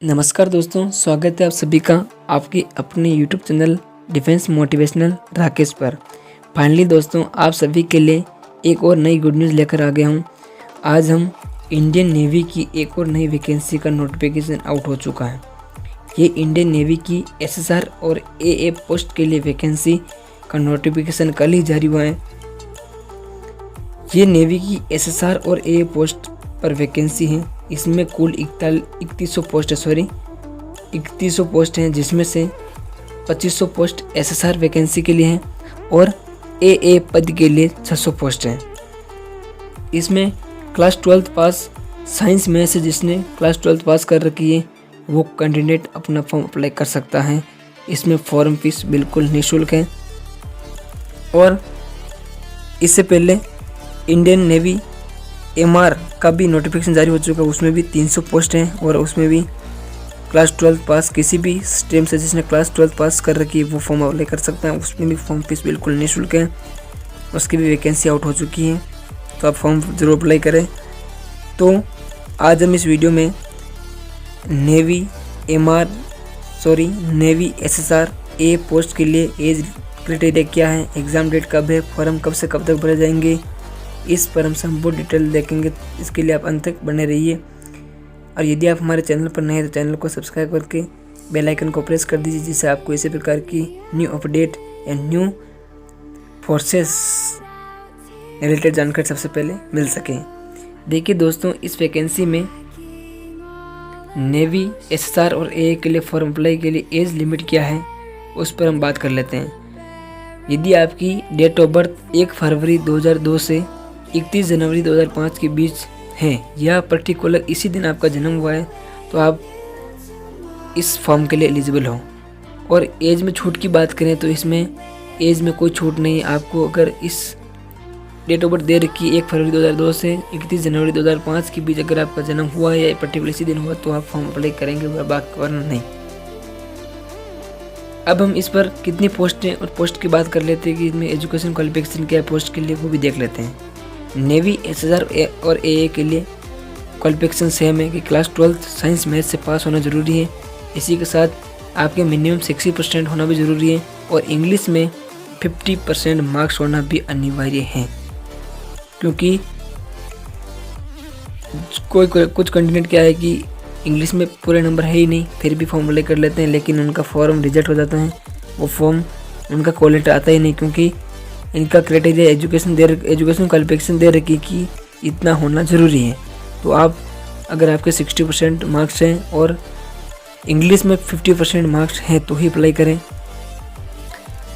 नमस्कार दोस्तों, स्वागत है आप सभी का आपके अपने YouTube channel defence motivational Rakesh पर। फाइनली दोस्तों, आप सभी के लिए एक और नई गुड न्यूज़ लेकर आ गया हूँ। आज हम इंडियन नेवी की एक और नई वैकेंसी का नोटिफिकेशन आउट हो चुका है। ये इंडियन नेवी की एसएसआर और एए पोस्ट के लिए वैकेंसी का नोटिफिकेशन कल ही जारी हुआ है। ये नेवी की एसएसआर और एए पोस्ट पर वैकेंसी है। इसमें कुल 3100 पोस्ट हैं, जिसमें से 2500 पोस्ट एसएसआर वैकेंसी के लिए हैं और एए पद के लिए 600 पोस्ट हैं। इसमें क्लास 12th पास साइंस में से जिसने क्लास 12th पास कर रखी है वो कैंडिडेट अपना फॉर्म अप्लाई कर सकता है। इसमें फॉर्म फीस बिल्कुल निःशुल्क है। और इससे पहले इंडियन नेवी एमआर का भी नोटिफिकेशन जारी हो चुका है। उसमें भी 300 पोस्ट हैं और उसमें भी क्लास 12 पास किसी भी स्ट्रीम से जिसने क्लास 12 पास कर रखी है वो फॉर्म अप्लाई कर सकता है। उसमें भी फॉर्म फीस बिल्कुल निःशुल्क है। उसकी भी वैकेंसी आउट हो चुकी है, तो आप फॉर्म ज़रूर अप्लाई करें। तो आज हम इस वीडियो में नेवी एसएसआर ए पोस्ट के लिए एज क्राइटेरिया क्या है, एग्ज़ाम डेट कब है, फॉर्म कब से कब तक भरे जाएंगे, इस पर हम संपूर्ण डिटेल देखेंगे। इसके लिए आप अंत तक बने रहिए। और यदि आप हमारे चैनल पर नए हैं तो चैनल को सब्सक्राइब करके बेल आइकन को प्रेस कर दीजिए, जिससे आपको इसी प्रकार की new update and new forces related जानकारी सबसे पहले मिल सके। देखिए दोस्तों, इस वैकेंसी में नेवी एसएसआर और एए के लिए फॉर्म अप्लाई के लिए एज लिमिट क्या है उस पर हम बात कर लेते हैं। यदि आपकी डेट ऑफ बर्थ 1 फरवरी 2002 से 31 जनवरी 2005 के बीच है या पर्टिकुलर इसी दिन आपका जन्म हुआ है तो आप इस फॉर्म के लिए एलिजिबल हो। और एज में छूट की बात करें तो इसमें एज में कोई छूट नहीं है। आपको अगर इस डेट ऑफ बर्थ दे रखी 1 फरवरी 2002 से 31 जनवरी 2005 के बीच अगर आपका जन्म हुआ है या पर्टिकुलर इसी दिन हुआ तो आप फॉर्म अप्लाई करेंगे, वरना नहीं। अब हम इस पर कितनी पोस्ट हैं और पोस्ट की बात कर लेते हैं कि इसमें एजुकेशन क्वालिफिकेशन क्या है पोस्ट के लिए, वो भी देख लेते हैं। नेवी एसएसआर और एए के लिए क्वालिफिकेशन सेम है कि क्लास 12 साइंस मैथ से पास होना ज़रूरी है। इसी के साथ आपके मिनिमम 60% होना भी ज़रूरी है और इंग्लिश में 50% मार्क्स होना भी अनिवार्य है। क्योंकि कुछ कैंडिडेट क्या है कि इंग्लिश में पूरे नंबर है ही नहीं, फिर भी फॉर्म अप्लाई कर लेते हैं, लेकिन उनका फॉर्म रिजेक्ट हो जाता है। वो फॉर्म उनका कॉल लेटर आता ही नहीं, क्योंकि इनका क्राइटेरिया एजुकेशन क्वालिफिकेशन दे रखी कि इतना होना ज़रूरी है। तो आप अगर आपके 60% मार्क्स हैं और इंग्लिश में 50% मार्क्स हैं तो ही अप्लाई करें।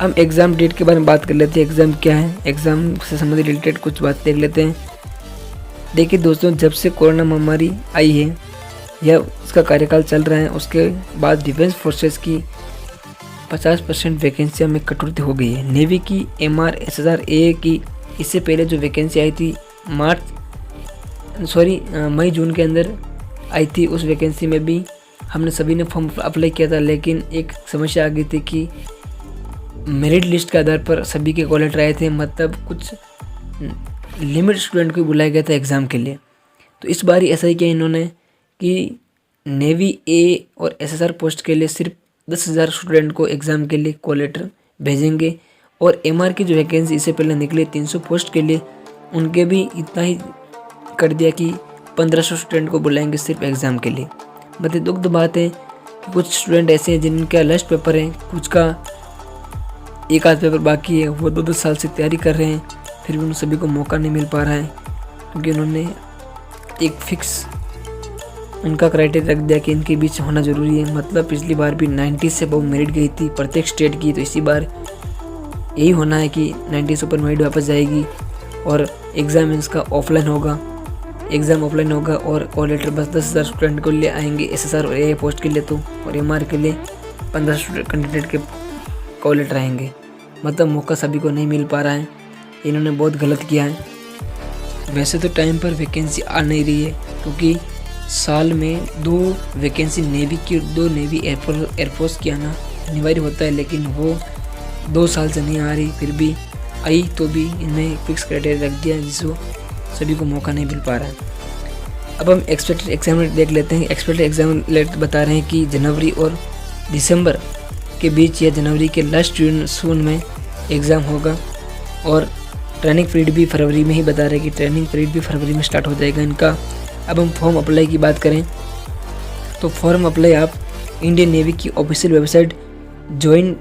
हम एग्ज़ाम डेट के बारे में बात कर लेते हैं। एग्ज़ाम क्या है, एग्ज़ाम से संबंधित रिलेटेड कुछ बात देख लेते हैं। देखिए दोस्तों, जब से कोरोना महामारी आई है या उसका कार्यकाल चल रहा है, उसके बाद डिफेंस फोर्सेस की 50% वैकेंसियाँ में कटौती हो गई है। नेवी की एमआर एसएसआर एए की इससे पहले जो वैकेंसी आई थी मई जून के अंदर आई थी, उस वैकेंसी में भी हमने सभी ने फॉर्म अप्लाई किया था, लेकिन एक समस्या आ गई थी कि मेरिट लिस्ट के आधार पर सभी के कॉल लेटर आए थे, मतलब कुछ लिमिट स्टूडेंट को बुलाया गया था एग्ज़ाम के लिए। तो इस बार ऐसा ही किया इन्होंने कि नेवी ए और एसएसआर पोस्ट के लिए सिर्फ 10,000 स्टूडेंट को एग्ज़ाम के लिए कॉल लेटर भेजेंगे और एमआर की जो वैकेंसी इससे पहले निकली 300 पोस्ट के लिए, उनके भी इतना ही कर दिया कि 1500 स्टूडेंट को बुलाएंगे सिर्फ एग्ज़ाम के लिए। मतलब दुख बात है कि कुछ स्टूडेंट ऐसे हैं जिनका लास्ट पेपर है, कुछ का एक आध पेपर बाकी है, वो 2-2 साल से तैयारी कर रहे हैं, फिर भी उन सभी को मौका नहीं मिल पा रहा है, क्योंकि उन्होंने एक फिक्स उनका क्राइटेरिया रख दिया कि इनके बीच होना ज़रूरी है। मतलब पिछली बार भी 90 से बहुत मेरिट गई थी प्रत्येक स्टेट की, तो इसी बार यही होना है कि 90 से ऊपर मेरिट वापस जाएगी और एग्ज़ाम इसका ऑफलाइन होगा और कॉल लेटर बस 10,000 स्टूडेंट को ले आएंगे एसएसआर और एए पोस्ट के लिए तो, और एमआर के लिए 15 कैंडिडेट के कॉल लेटर आएंगे। मतलब मौका सभी को नहीं मिल पा रहा है, इन्होंने बहुत गलत किया है। वैसे तो टाइम पर वैकेंसी आ नहीं रही है, क्योंकि साल में 2 वैकेंसी नेवी की और 2 नेवी एयरफोर्स की आना अनिवार्य होता है, लेकिन वो 2 साल से नहीं आ रही। फिर भी आई तो भी इन्हें फिक्स क्राइटेरिया रख दिया जिसको सभी को मौका नहीं मिल पा रहा है। अब हम एक्सपेक्टेड एग्जाम डेट देख लेते हैं। एक्सपेक्टेड एग्जाम डेट बता रहे हैं कि जनवरी और दिसंबर के बीच या जनवरी के लास्ट जून में एग्ज़ाम होगा, और ट्रेनिंग पीरियड भी फरवरी में ही बता रहे हैं कि ट्रेनिंग पीरियड भी फरवरी में स्टार्ट हो जाएगा इनका। अब हम फॉर्म अप्लाई की बात करें तो फॉर्म अप्लाई आप इंडियन नेवी की official website join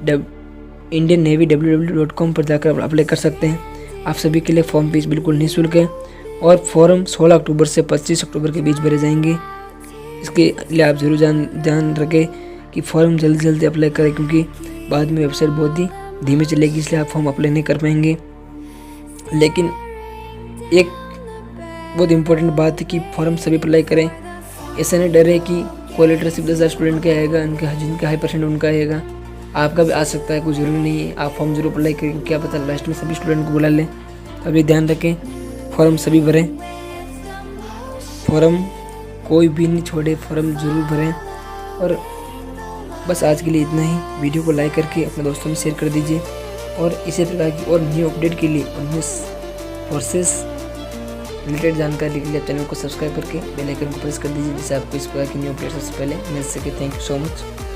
Indian navy www.com पर जाकर अप्लाई कर सकते हैं। आप सभी के लिए फॉर्म फीस बिल्कुल निःशुल्क है, और फॉर्म 16 अक्टूबर से 25 अक्टूबर के बीच भरे जाएंगे। इसके लिए आप ज़रूर जान रखें कि फॉर्म जल्दी अप्लाई करें, क्योंकि बाद में वेबसाइट बहुत ही धीमे चलेगी, इसलिए आप फॉर्म अप्लाई नहीं कर पाएंगे। लेकिन एक बहुत इम्पोर्टेंट बात है कि फॉर्म सभी अप्लाई करें। ऐसा नहीं डरे कि क्वालिटी सिर्फ 10,000 स्टूडेंट का आएगा, जिनका हाई परसेंट उनका आएगा, आपका भी आ सकता है, कोई ज़रूरी नहीं है। आप फॉर्म जरूर अप्लाई करें, क्या पता लास्ट में सभी स्टूडेंट को बुला लें। अभी ध्यान रखें, फॉर्म सभी भरें, फॉर्म कोई भी नहीं छोड़े, फॉर्म ज़रूर भरें। और बस आज के लिए इतना ही। वीडियो को लाइक करके अपने दोस्तों में शेयर कर दीजिए, और इसी प्रकार की और न्यू अपडेट के लिए और न्यू फोर्सेस रिलेटेड जानकारी के लिए चैनल को सब्सक्राइब करके बेल आइकन को प्रेस कर दीजिए, जिससे आपको इस प्रकार की न्यू अपडेट सबसे पहले मिल सके। Thank you so much.